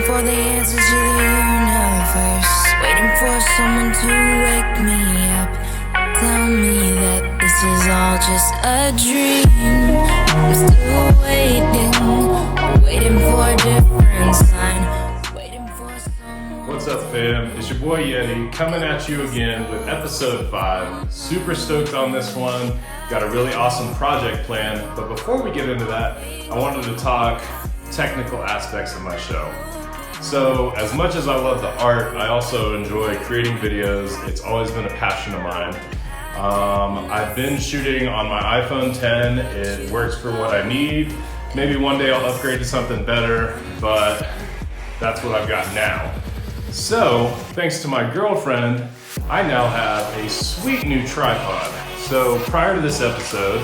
for the answers to the universe, waiting for someone to wake me up, tell me that this is all just a dream. I'm still waiting for a different sign, waiting for someone. What's up, fam? It's your boy Yeti coming at you again with episode 5. Super stoked on this one. Got a really awesome project planned, but before we get into that, I wanted to talk technical aspects of my show. So as much as I love the art, I also enjoy creating videos. It's always been a passion of mine. I've been shooting on my iPhone 10. It works for what I need. Maybe one day I'll upgrade to something better, but that's what I've got now. So thanks to my girlfriend, I now have a sweet new tripod. So prior to this episode,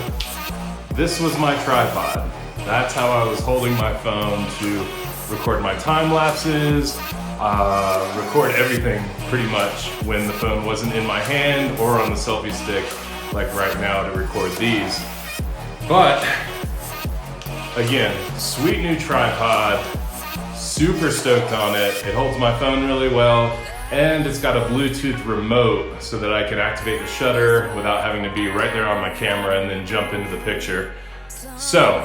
this was my tripod. That's how I was holding my phone to record my time lapses, record everything pretty much when the phone wasn't in my hand or on the selfie stick like right now to record these. But again, sweet new tripod, super stoked on it. It holds my phone really well, and it's got a Bluetooth remote so that I can activate the shutter without having to be right there on my camera and then jump into the picture. So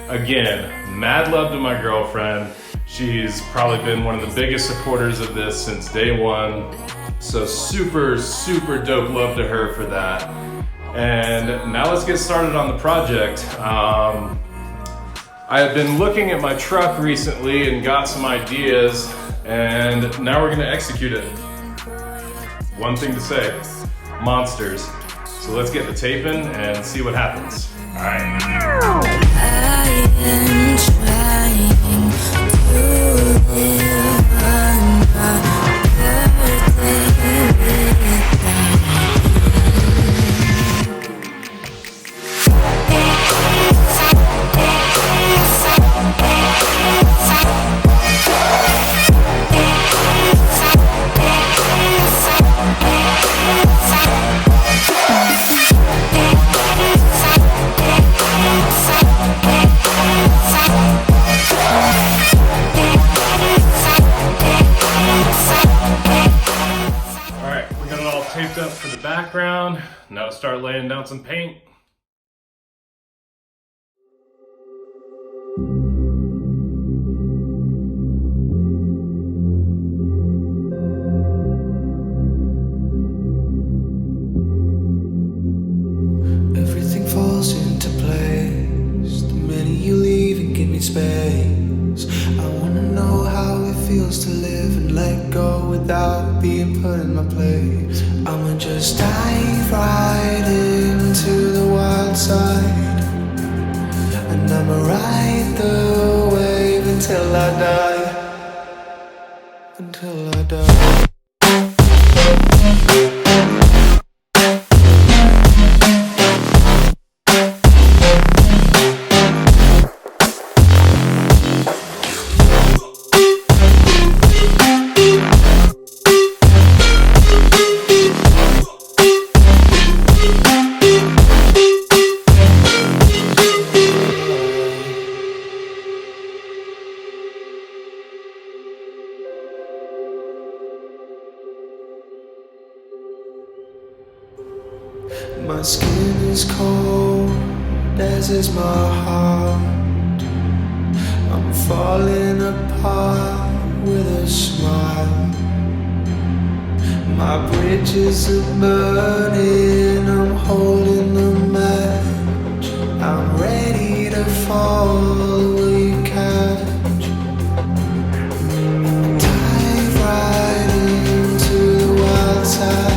again, mad love to my girlfriend. She's probably been one of the biggest supporters of this since day one. So super, super dope love to her for that. And now let's get started on the project. I have been looking at my truck recently and got some ideas, and now we're gonna execute it. One thing to say, monsters. So let's get the tape in and see what happens. All right. I am trying to live on my birthday without Taped up for the background. Now to start laying down some paint. Everything falls into place the minute you leave and give me space. I wanna know how it feels to live and let go without being put in my place. I'ma just dive right into the wild side, and I'ma ride the wave until I die. Until I die. My skin is cold, as is my heart. I'm falling apart with a smile. My bridges are burning, I'm holding the match. I'm ready to fall, will you catch? Dive right into the wild side.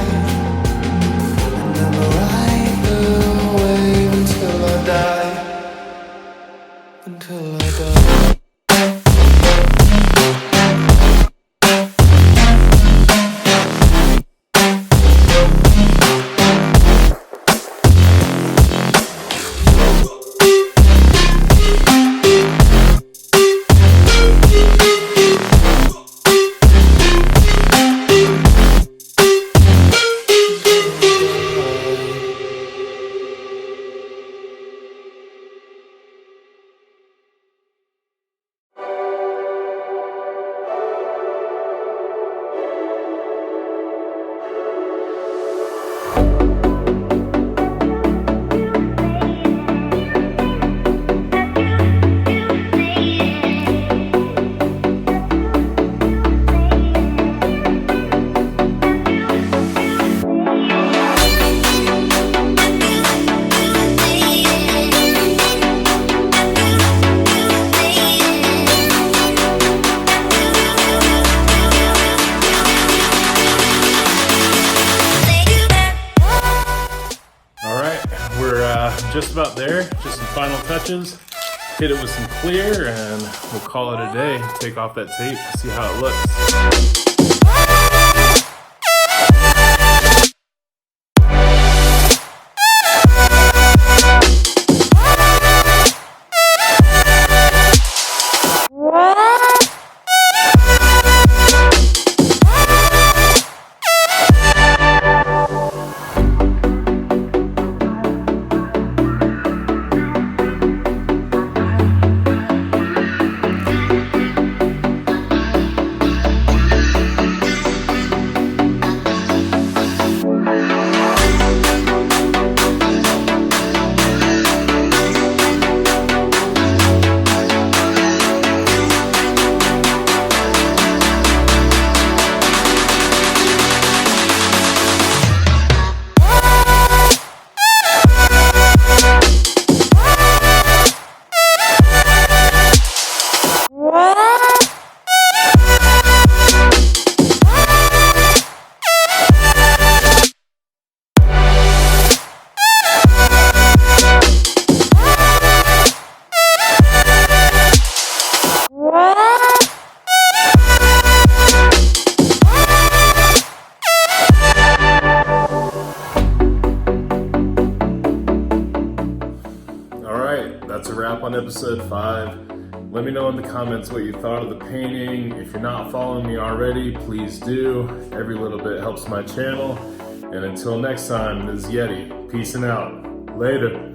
Until I die. just about there. Just some final touches. Hit it with some clear and we'll call it a day. Take off that tape, see how it looks. That's a wrap on episode 5. Let me know in the comments what you thought of the painting. If you're not following me already, please do. Every little bit helps my channel. And until next time, this is Yeti. Peace and out. Later.